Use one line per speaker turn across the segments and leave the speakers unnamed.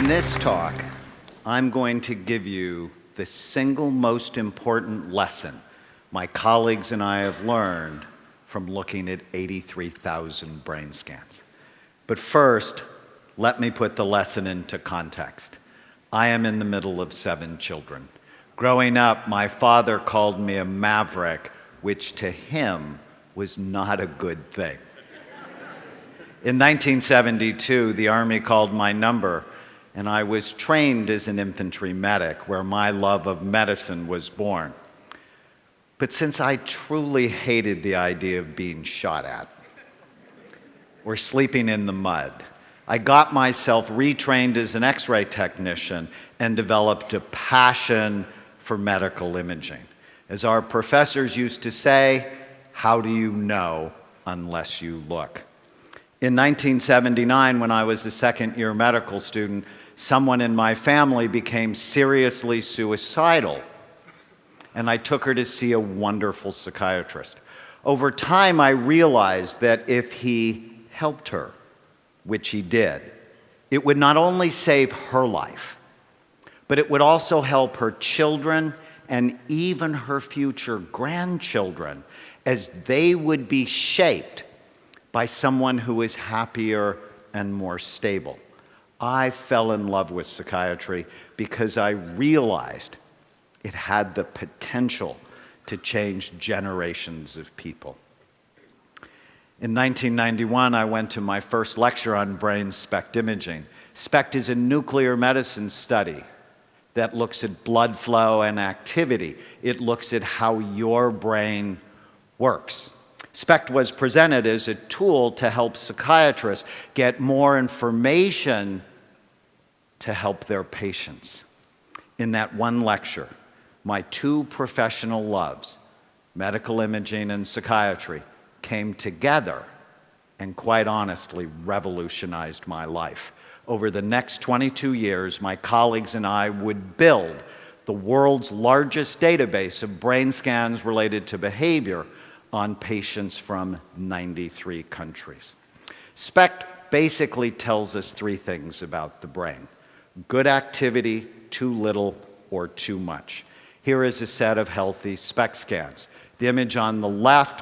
In this talk, I'm going to give you the single most important lesson my colleagues and I have learned from looking at 83,000 brain scans. But first, let me put the lesson into context. I am in the middle of 7 children. Growing up, my father called me a maverick, which to him was not a good thing. In 1972, the Army called my number, and I was trained as an infantry medic, where my love of medicine was born. But since I truly hated the idea of being shot at or sleeping in the mud, I got myself retrained as an X-ray technician and developed a passion for medical imaging. As our professors used to say, how do you know unless you look? In 1979, when I was a second-year medical student, someone in my family became seriously suicidal, and I took her to see a wonderful psychiatrist. Over time, I realized that if he helped her, which he did, it would not only save her life, but it would also help her children and even her future grandchildren, as they would be shaped by someone who is happier and more stable. I fell in love with psychiatry because I realized it had the potential to change generations of people. In 1991, I went to my first lecture on brain SPECT imaging. SPECT is a nuclear medicine study that looks at blood flow and activity. It looks at how your brain works. SPECT was presented as a tool to help psychiatrists get more information to help their patients. In that one lecture, my 2 professional loves, medical imaging and psychiatry, came together and quite honestly revolutionized my life. Over the next 22 years, my colleagues and I would build the world's largest database of brain scans related to behavior on patients from 93 countries. SPECT basically tells us 3 things about the brain: good activity, too little, or too much. Here is a set of healthy SPECT scans. The image on the left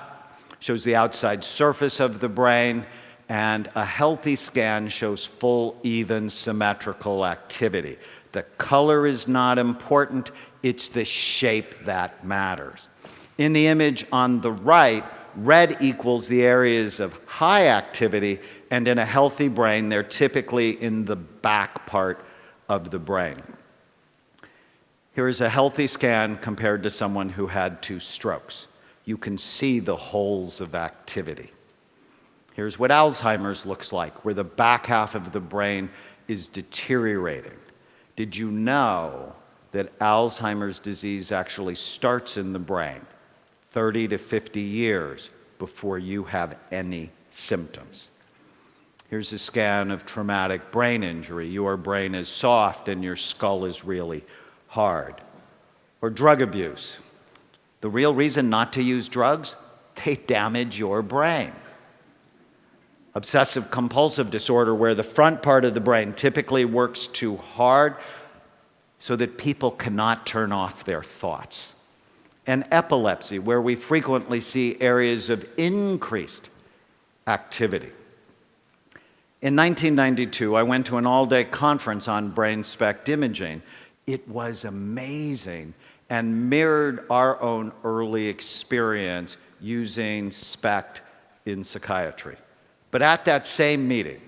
shows the outside surface of the brain, and a healthy scan shows full, even, symmetrical activity. The color is not important, it's the shape that matters. In the image on the right, red equals the areas of high activity, and in a healthy brain, they're typically in the back part of the brain. Here is a healthy scan compared to someone who had 2 strokes. You can see the holes of activity. Here's what Alzheimer's looks like, where the back half of the brain is deteriorating. Did you know that Alzheimer's disease actually starts in the brain 30 to 50 years before you have any symptoms? Here's a scan of traumatic brain injury. Your brain is soft and your skull is really hard. Or drug abuse. The real reason not to use drugs? They damage your brain. Obsessive compulsive disorder, where the front part of the brain typically works too hard so that people cannot turn off their thoughts. And epilepsy, where we frequently see areas of increased activity. In 1992, I went to an all-day conference on brain SPECT imaging. It was amazing and mirrored our own early experience using SPECT in psychiatry. But at that same meeting,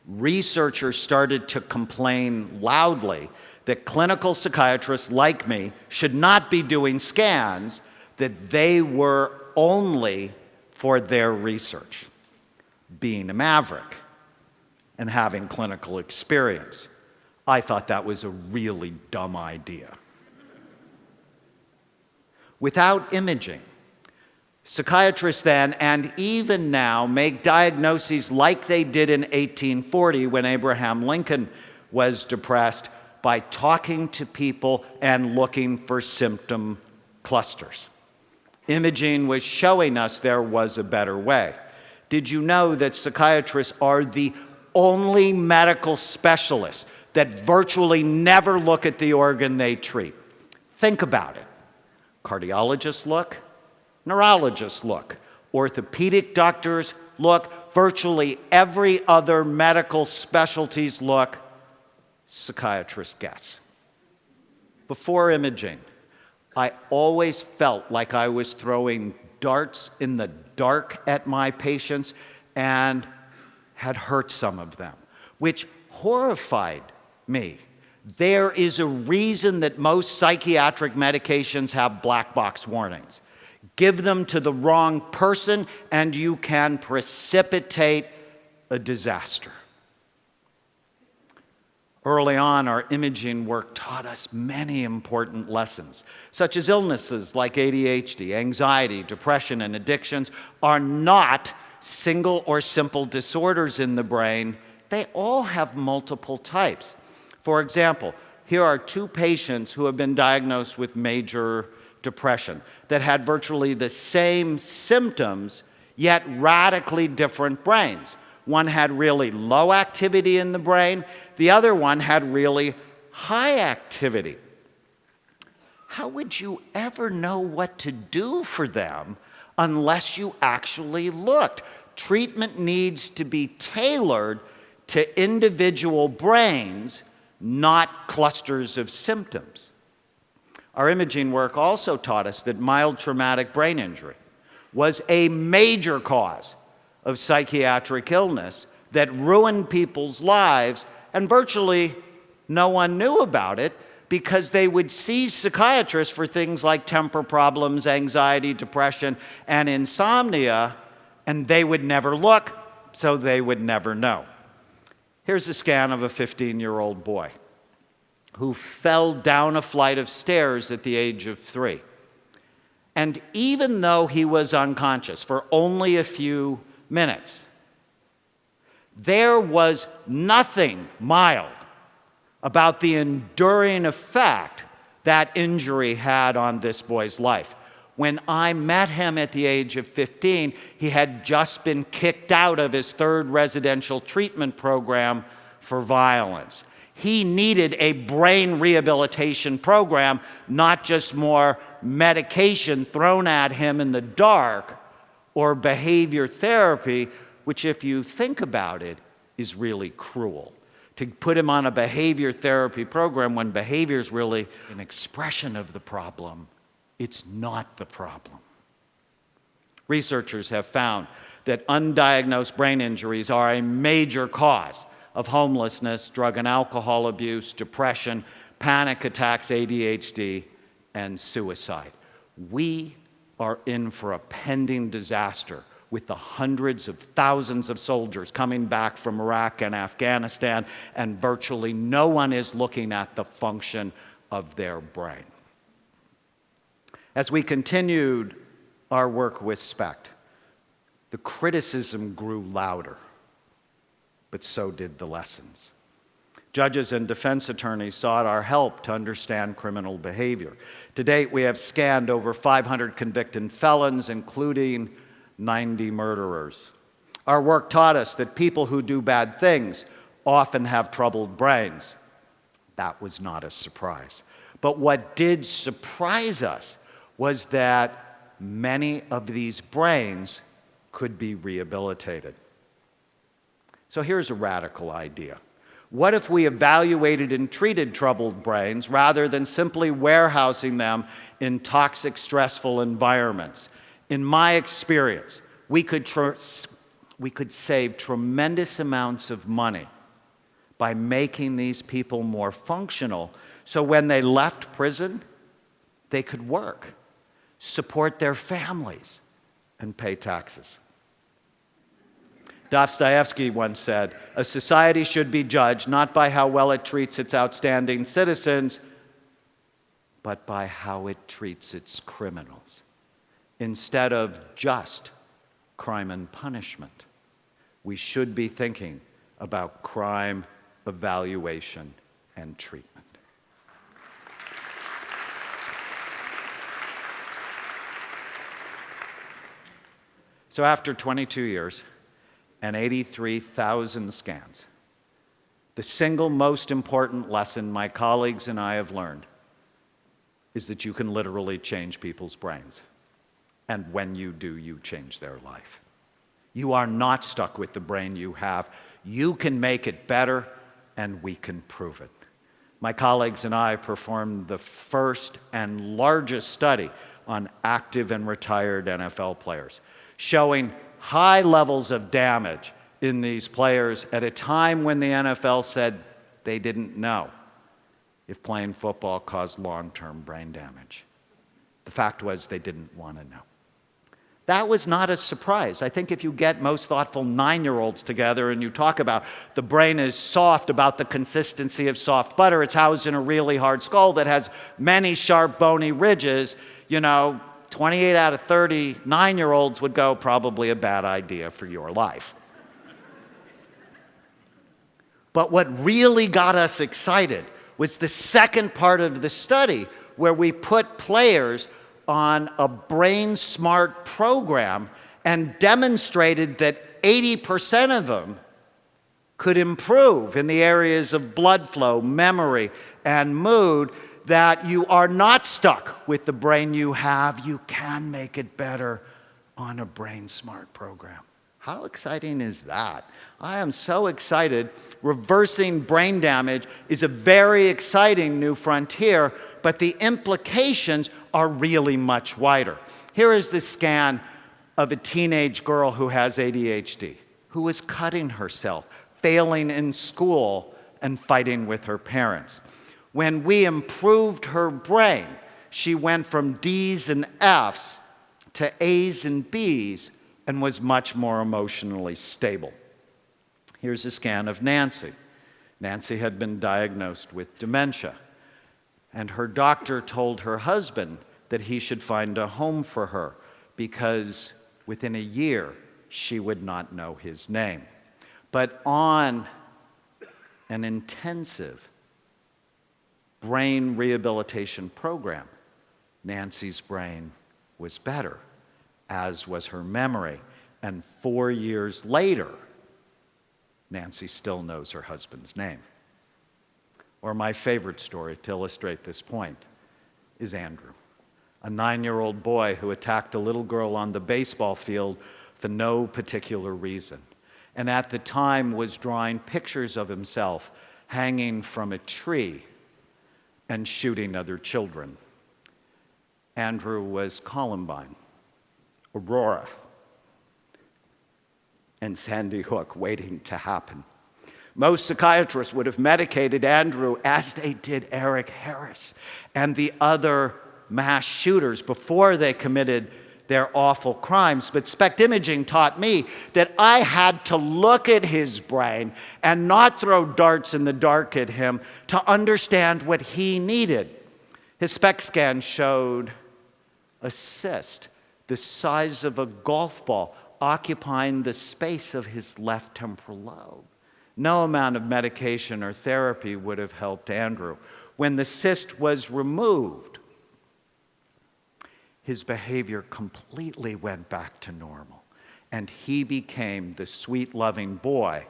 researchers started to complain loudly that clinical psychiatrists like me should not be doing scans, that they were only for their research. Being a maverick and having clinical experience, I thought that was a really dumb idea. Without imaging, psychiatrists then, and even now, make diagnoses like they did in 1840 when Abraham Lincoln was depressed, by talking to people and looking for symptom clusters. Imaging was showing us there was a better way. Did you know that psychiatrists are the only medical specialists that virtually never look at the organ they treat. Think about it. Cardiologists look, neurologists look, orthopedic doctors look, virtually every other medical specialties look, psychiatrists guess. Before imaging, I always felt like I was throwing darts in the dark at my patients and had hurt some of them, which horrified me. There is a reason that most psychiatric medications have black box warnings. Give them to the wrong person and you can precipitate a disaster. Early on, our imaging work taught us many important lessons, such as illnesses like ADHD, anxiety, depression, and addictions are not single or simple disorders in the brain. They all have multiple types. For example, here are two patients who have been diagnosed with major depression that had virtually the same symptoms, yet radically different brains. One had really low activity in the brain. The other one had really high activity. How would you ever know what to do for them unless you actually looked? Treatment needs to be tailored to individual brains, not clusters of symptoms. Our imaging work also taught us that mild traumatic brain injury was a major cause of psychiatric illness that ruined people's lives, and virtually no one knew about it because they would see psychiatrists for things like temper problems, anxiety, depression, and insomnia, and they would never look, so they would never know. Here's a scan of a 15-year-old boy who fell down a flight of stairs at the age of 3. And even though he was unconscious for only a few minutes, there was nothing mild about the enduring effect that injury had on this boy's life. When I met him at the age of 15, he had just been kicked out of his 3rd residential treatment program for violence. He needed a brain rehabilitation program, not just more medication thrown at him in the dark or behavior therapy, which, if you think about it, is really cruel. To put him on a behavior therapy program when behavior is really an expression of the problem, it's not the problem. Researchers have found that undiagnosed brain injuries are a major cause of homelessness, drug and alcohol abuse, depression, panic attacks, ADHD, and suicide. We are in for a pending disaster with the hundreds of thousands of soldiers coming back from Iraq and Afghanistan, and virtually no one is looking at the function of their brain. As we continued our work with SPECT, the criticism grew louder, but so did the lessons. Judges and defense attorneys sought our help to understand criminal behavior. To date, we have scanned over 500 convicted felons, including 90 murderers. Our work taught us that people who do bad things often have troubled brains. That was not a surprise. But what did surprise us was that many of these brains could be rehabilitated. So here's a radical idea. What if we evaluated and treated troubled brains rather than simply warehousing them in toxic, stressful environments? In my experience, we could save tremendous amounts of money by making these people more functional, so when they left prison, they could work, support their families, and pay taxes. Dostoevsky once said, "A society should be judged not by how well it treats its outstanding citizens, but by how it treats its criminals." Instead of just crime and punishment, we should be thinking about crime, evaluation, and treatment. So after 22 years and 83,000 scans, The single most important lesson my colleagues and I have learned is that you can literally change people's brains. And when you do, you change their life. You are not stuck with the brain you have. You can make it better, and we can prove it. My colleagues and I performed the first and largest study on active and retired NFL players, showing high levels of damage in these players at a time when the NFL said they didn't know if playing football caused long-term brain damage. The fact was they didn't want to know. That was not a surprise. I think if you get most thoughtful 9-year-olds together and you talk about the brain is soft, about the consistency of soft butter, it's housed in a really hard skull that has many sharp bony ridges, 28 out of 30 9-year-olds would go, probably a bad idea for your life. But what really got us excited was the second part of the study, where we put players on a brain smart program and demonstrated that 80% of them could improve in the areas of blood flow, memory, and mood, that you are not stuck with the brain you have. You can make it better on a brain smart program. How exciting is that? I am so excited. Reversing brain damage is a very exciting new frontier, but the implications are really much wider. Here is the scan of a teenage girl who has ADHD, who is cutting herself, failing in school, and fighting with her parents. When we improved her brain, she went from D's and F's to A's and B's and was much more emotionally stable. Here's a scan of Nancy. Nancy had been diagnosed with dementia, and her doctor told her husband that he should find a home for her because within a year she would not know his name. But on an intensive brain rehabilitation program, Nancy's brain was better, as was her memory. And 4 years later, Nancy still knows her husband's name. Or my favorite story to illustrate this point is Andrew, a 9-year-old boy who attacked a little girl on the baseball field for no particular reason, and at the time was drawing pictures of himself hanging from a tree and shooting other children. Andrew was Columbine, Aurora, and Sandy Hook waiting to happen. Most psychiatrists would have medicated Andrew as they did Eric Harris and the other mass shooters before they committed their awful crimes. But SPECT imaging taught me that I had to look at his brain and not throw darts in the dark at him to understand what he needed. His SPECT scan showed a cyst the size of a golf ball occupying the space of his left temporal lobe. No amount of medication or therapy would have helped Andrew. When the cyst was removed, his behavior completely went back to normal, and he became the sweet, loving boy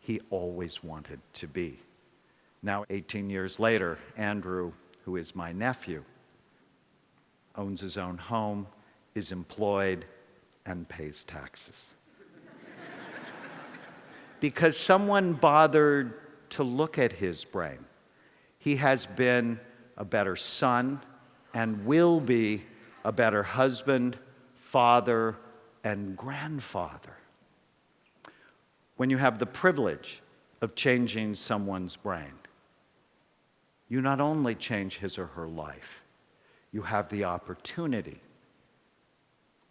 he always wanted to be. Now, 18 years later, Andrew, who is my nephew, owns his own home, is employed, and pays taxes. Because someone bothered to look at his brain. He has been a better son and will be a better husband, father, and grandfather. When you have the privilege of changing someone's brain, you not only change his or her life, you have the opportunity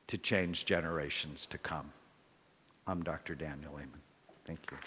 to change generations to come. I'm Dr. Daniel Amen. Thank you.